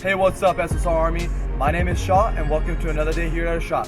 Hey, what's up, SSR Army? My name is Shaw, and welcome to another day here at our shop.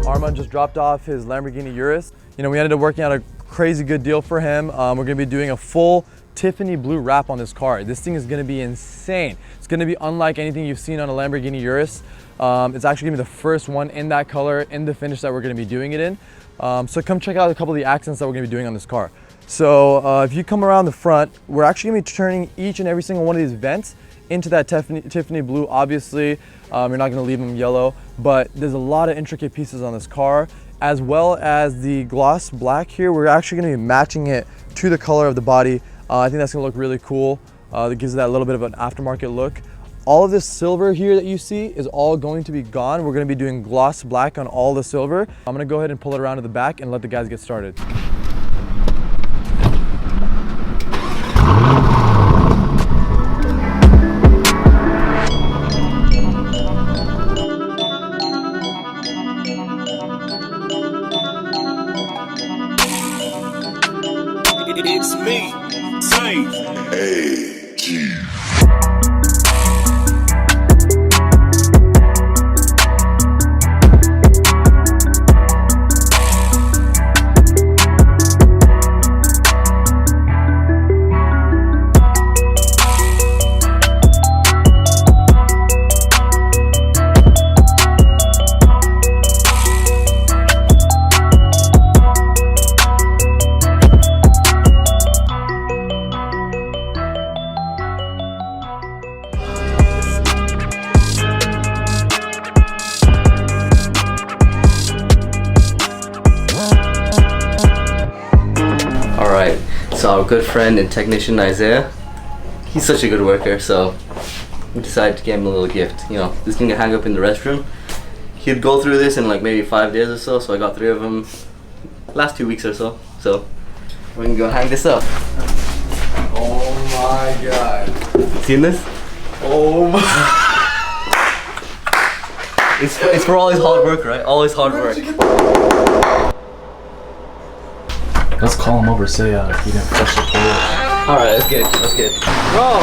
Armand just dropped off his Lamborghini Urus. You know, we ended up working out a crazy good deal for him. We're gonna be doing a full Tiffany blue wrap on this car. This thing is gonna be insane. It's gonna be unlike anything you've seen on a Lamborghini Urus. It's actually gonna be the first one in that color, in the finish that we're gonna be doing it in. So come check out a couple of the accents that we're gonna be doing on this car. So if you come around the front, we're actually gonna be turning each and every single one of these vents into that Tiffany blue. Obviously, you're not gonna leave them yellow, but there's a lot of intricate pieces on this car, as well as the gloss black here. We're actually gonna be matching it to the color of the body. I think that's gonna look really cool. That gives it that little bit of an aftermarket look. All of this silver here that you see is all going to be gone. We're gonna be doing gloss black on all the silver. I'm gonna go ahead and pull it around to the back and let the guys get started. It's me, Satin. Hey, G. So our good friend and technician Isaiah, he's such a good worker, so we decided to give him a little gift. You know, this thing can hang up in the restroom. He'd go through this in like maybe 5 days or so I got 3 of them last 2 weeks or so. So we can go hang this up. Oh my God. Seen this? Oh my. It's for all his hard work, right? All his hard work. Let's call him over, say he didn't flush the toilet. Alright, that's good, that's good. Bro,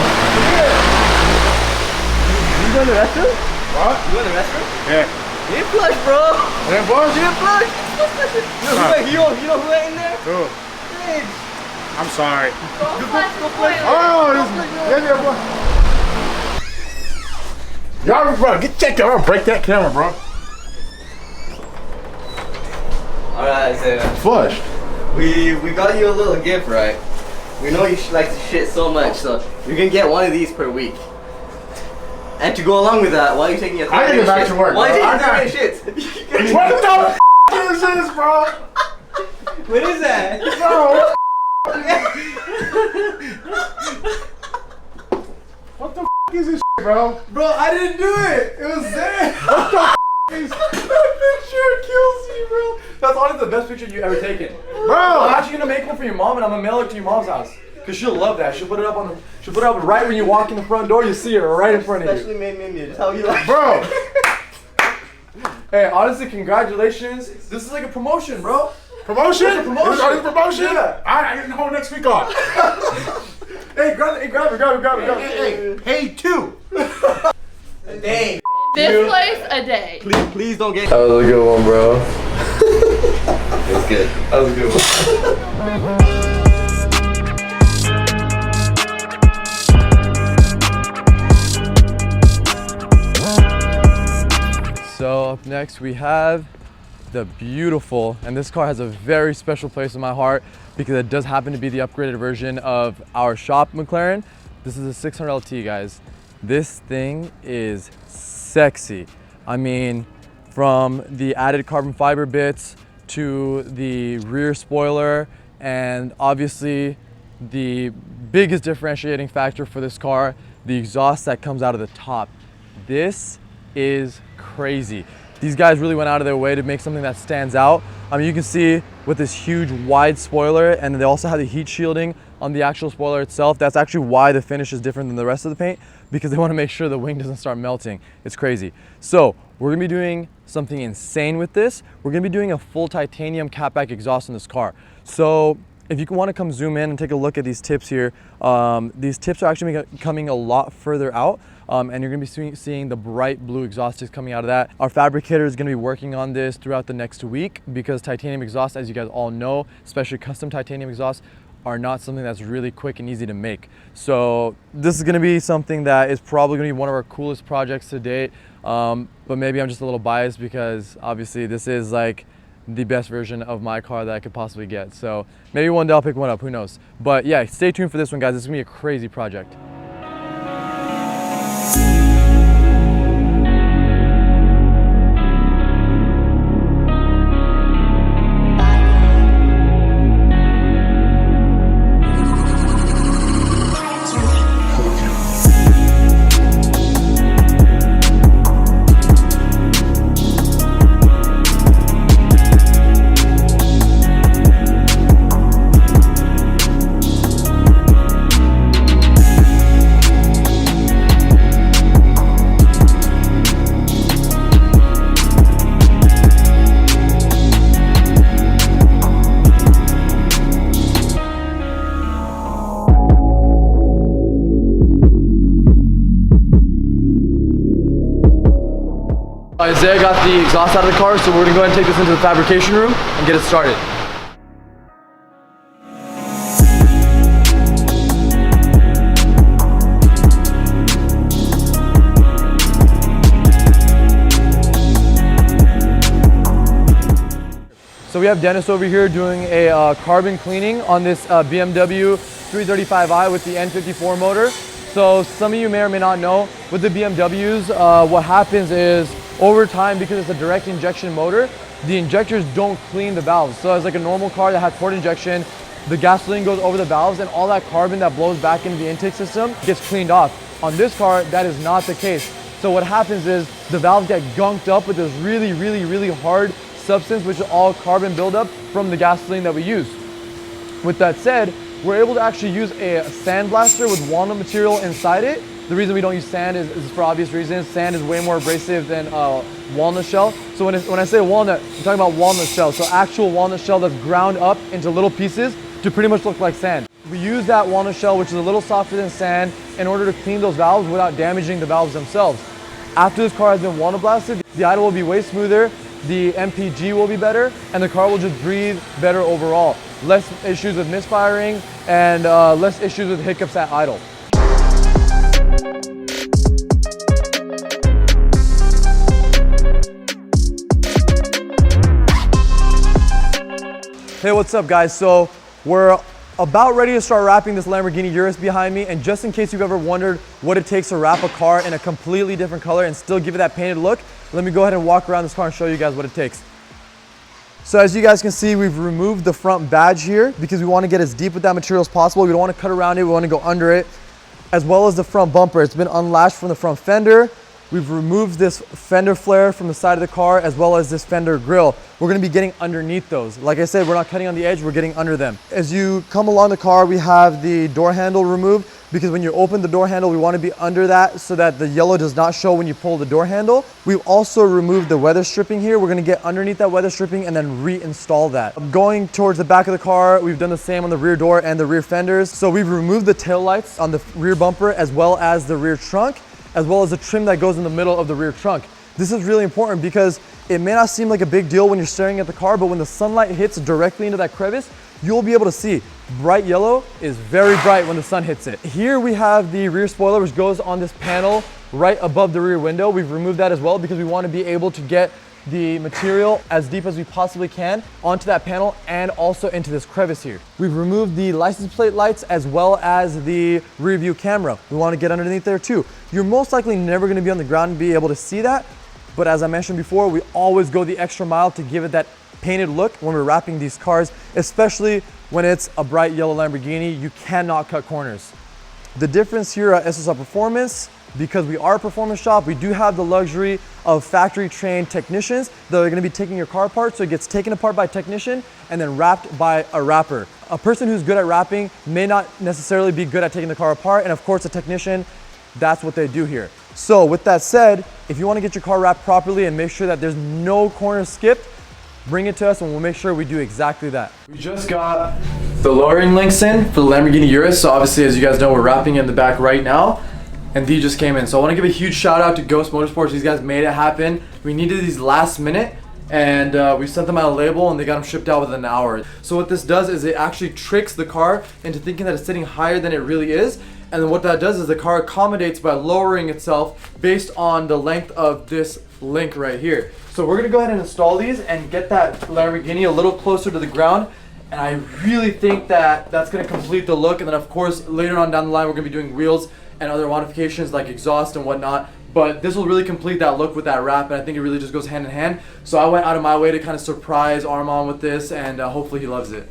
you go to the restroom? What? You go to the restroom? Yeah. You didn't flush, bro. I didn't flush? You didn't flush? You know who went in there? Who? Hey. I'm sorry. Go flush. Oh, yeah, bro. Y'all, bro, get checked out. I'm gonna break that camera, bro. Alright, Isaiah. Flushed. We got you a little gift, right? We know you like to shit so much, so you're gonna get one of these per week. And to go along with that, why are you taking your 30 I gotta get back to work, Why are you bro. taking 30 shits? What the f is this, bro? What is that? Bro. What the f is this, bro? Bro, I didn't do it. It was there. What the f is That picture kills me, bro. That's honestly the best picture you ever taken. bro? I'm actually gonna make one for your mom, and I'm gonna mail it to your mom's house. Cause she'll love that. She'll put it up right when you walk in the front door. You see her right in front of you. Especially made me just how you like. Bro. Hey, honestly, congratulations. This is like a promotion, bro. Promotion? It's a promotion. Is this promotion? Yeah. I get the whole next week off. Hey, grab it. Hey, pay 2. A day. This place a day. Please don't get. That was a good one, bro. It was good. That was a good one. So up next we have the beautiful, and this car has a very special place in my heart because it does happen to be the upgraded version of our shop McLaren. This is a 600 LT, guys. This thing is sexy. I mean, from the added carbon fiber bits to the rear spoiler, and obviously the biggest differentiating factor for this car, the exhaust that comes out of the top. This is crazy. These guys really went out of their way to make something that stands out. I mean, you can see with this huge wide spoiler, and they also have the heat shielding on the actual spoiler itself. That's actually why the finish is different than the rest of the paint, because they want to make sure the wing doesn't start melting. It's crazy. So we're gonna be doing something insane with this. We're gonna be doing a full titanium catback exhaust in this car. So if you want to come zoom in and take a look at these tips here, these tips are actually coming a lot further out, and you're going to be seeing the bright blue exhaust is coming out of that. Our fabricator is going to be working on this throughout the next week, because titanium exhaust, as you guys all know, especially custom titanium exhausts, are not something that's really quick and easy to make. So this is going to be something that is probably going to be one of our coolest projects to date, but maybe I'm just a little biased because obviously this is like the best version of my car that I could possibly get. So maybe one day I'll pick one up, who knows. But yeah, stay tuned for this one, guys. This is gonna be a crazy project. Isaiah got the exhaust out of the car, so we're gonna go ahead and take this into the fabrication room and get it started. So we have Dennis over here doing a carbon cleaning on this BMW 335i with the N54 motor. So some of you may or may not know, with the BMWs, what happens is over time, because it's a direct injection motor, the injectors don't clean the valves. So as like a normal car that has port injection, the gasoline goes over the valves and all that carbon that blows back into the intake system gets cleaned off. On this car, that is not the case. So what happens is the valves get gunked up with this really hard substance, which is all carbon buildup from the gasoline that we use. With that said, we're able to actually use a sandblaster with walnut material inside it. The reason we don't use sand is for obvious reasons. Sand is way more abrasive than walnut shell. So when I say walnut, I'm talking about walnut shell. So actual walnut shell that's ground up into little pieces to pretty much look like sand. We use that walnut shell, which is a little softer than sand, in order to clean those valves without damaging the valves themselves. After this car has been walnut blasted, the idle will be way smoother, the MPG will be better, and the car will just breathe better overall. Less issues with misfiring and less issues with hiccups at idle. Hey, what's up guys? So we're about ready to start wrapping this Lamborghini Urus behind me, and just in case you've ever wondered what it takes to wrap a car in a completely different color and still give it that painted look, let me go ahead and walk around this car and show you guys what it takes. So as you guys can see, we've removed the front badge here because we want to get as deep with that material as possible. We don't want to cut around it, we want to go under it, as well as the front bumper. It's been unlatched from the front fender. We've removed this fender flare from the side of the car, as well as this fender grille. We're gonna be getting underneath those. Like I said, we're not cutting on the edge, we're getting under them. As you come along the car, we have the door handle removed, because when you open the door handle, we wanna be under that so that the yellow does not show when you pull the door handle. We've also removed the weather stripping here. We're gonna get underneath that weather stripping and then reinstall that. Going towards the back of the car, we've done the same on the rear door and the rear fenders. So we've removed the tail lights on the rear bumper, as well as the rear trunk, as well as the trim that goes in the middle of the rear trunk. This is really important because it may not seem like a big deal when you're staring at the car, but when the sunlight hits directly into that crevice, you'll be able to see. Bright yellow is very bright when the sun hits it. Here we have the rear spoiler, which goes on this panel right above the rear window. We've removed that as well because we want to be able to get the material as deep as we possibly can onto that panel and also into this crevice here. We've removed the license plate lights as well as the rear view camera. We want to get underneath there too. You're most likely never going to be on the ground and be able to see that, but as I mentioned before, we always go the extra mile to give it that painted look when we're wrapping these cars, especially when it's a bright yellow Lamborghini. You cannot cut corners. The difference here at SSR Performance because we are a performance shop, we do have the luxury of factory trained technicians that are gonna be taking your car apart. So it gets taken apart by a technician and then wrapped by a wrapper. A person who's good at wrapping may not necessarily be good at taking the car apart. And of course, a technician, that's what they do here. So with that said, if you wanna get your car wrapped properly and make sure that there's no corners skipped, bring it to us and we'll make sure we do exactly that. We just got the lowering links in for the Lamborghini Urus. So obviously, as you guys know, we're wrapping in the back right now. And these just came in. So I want to give a huge shout out to Ghost Motorsports. These guys made it happen. We needed these last minute and we sent them out a label and they got them shipped out within an hour. So what this does is it actually tricks the car into thinking that it's sitting higher than it really is. And then what that does is the car accommodates by lowering itself based on the length of this link right here. So we're gonna go ahead and install these and get that Lamborghini a little closer to the ground. And I really think that that's gonna complete the look. And then of course, later on down the line, we're gonna be doing wheels and other modifications like exhaust and whatnot. But this will really complete that look with that wrap, and I think it really just goes hand in hand. So I went out of my way to kind of surprise Armand with this, and hopefully he loves it.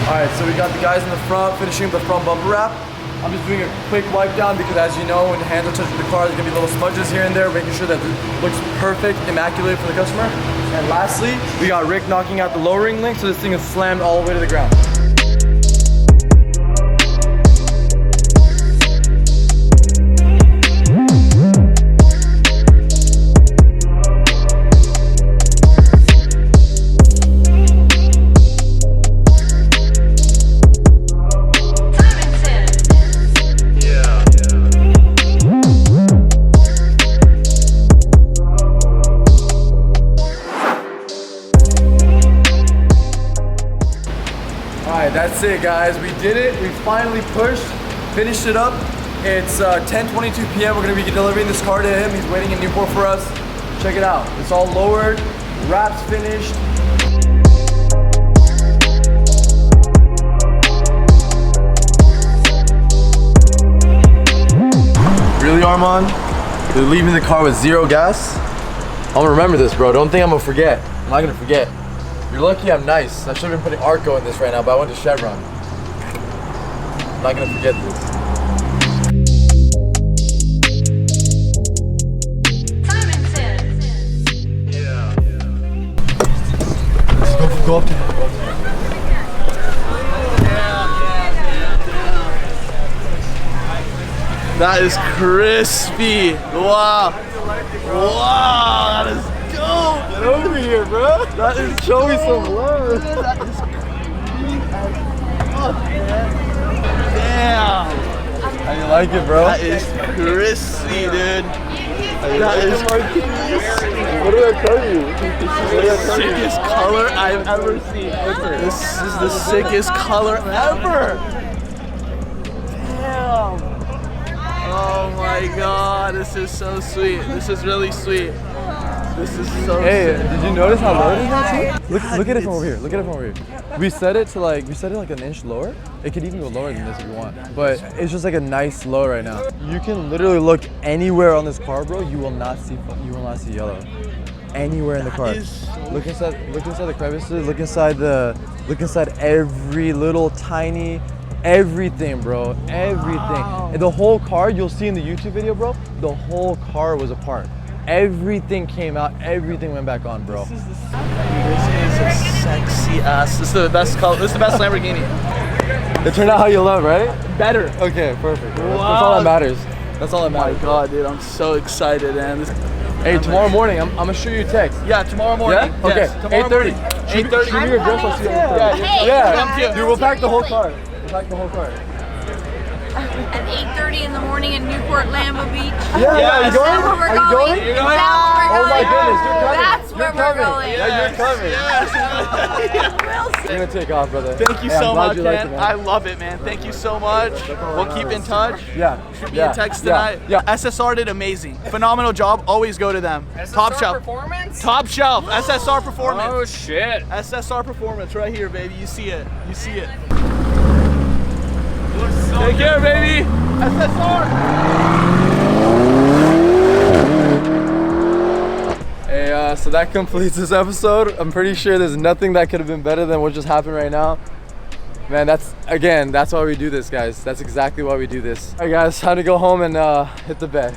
Alright, so we got the guys in the front finishing the front bumper wrap. I'm just doing a quick wipe down because as you know, when the hands are touching the car, there's gonna be little smudges here and there, making sure that it looks perfect, immaculate for the customer. And lastly, we got Rick knocking out the lowering link, so this thing is slammed all the way to the ground. That's it, guys. We did it. We finally pushed, finished it up. It's 10:22 p.m. We're gonna be delivering this car to him. He's waiting in Newport for us. Check it out. It's all lowered, wraps finished. Really, Armand? You're leaving the car with 0 gas? I'm gonna remember this, bro. Don't think I'm gonna forget. I'm not gonna forget. You're lucky I'm nice. I should have been putting Arco in this right now, but I went to Chevron. I'm not gonna forget this. Yeah. Let's go up to him. That is crispy. Wow. Wow, that is dope. Get over here, bro. That is Show me some love. That is creamy as fuck, man. Damn. How you like it, bro? That is crispy, dude. That is crispy. What did I tell you? This is the sickest color I've ever seen. This is the sickest color ever. Damn. Oh my god, this is so sweet. This is really sweet. This is so Hey, sick. did you notice how low it is now too? Look at it from over here. Look at it from over here. We set it like an inch lower. It could even go lower than this if you want. But it's just like a nice low right now. You can literally look anywhere on this car, bro. You will not see yellow. Anywhere in the car. Look inside the crevices. Look inside every little tiny everything, bro. Everything. And the whole car, you'll see in the YouTube video, bro, the whole car was apart. Everything came out, everything went back on, bro. This is a sexy ass. This is the best color. This is the best Lamborghini. It turned out how you love, right? Better. Okay, perfect. Bro. That's Wow. all that matters. That's all that Oh my matters. God, dude, I'm so excited, man. Hey, tomorrow morning, I'm gonna shoot you a text. Yeah, tomorrow morning. Yeah? Okay. Yes, tomorrow 8:30. morning. 8:30. Shoot me your address. I'll see you on the Yeah, Hey, Yeah. Come Dude, we'll pack the whole car. We'll pack the whole car. At 8:30 in the morning in Newport, Lambo Beach. Yeah, Yes. you Is going? that where we're Are you going? going? Is that where Oh we're my going? goodness, you're coming. That's You're where we're coming. going. Yeah, you're coming. We'll see. You're gonna take off, brother. Thank you Hey, I'm so glad much, you liked man. it, I love it, man. Thank you so much. We'll keep in touch. Yeah. Shoot me yeah. a text yeah. tonight. Yeah. SSR did amazing. Phenomenal job. Always go to them. Top shelf. Performance? Top shelf. SSR Performance. Oh shit. SSR Performance right here, baby. You see it. You see it. Take care, baby. SSR. Hey, so that completes this episode. I'm pretty sure there's nothing that could have been better than what just happened right now. Man, that's why we do this, guys. That's exactly why we do this. All right, guys, time to go home and hit the bed.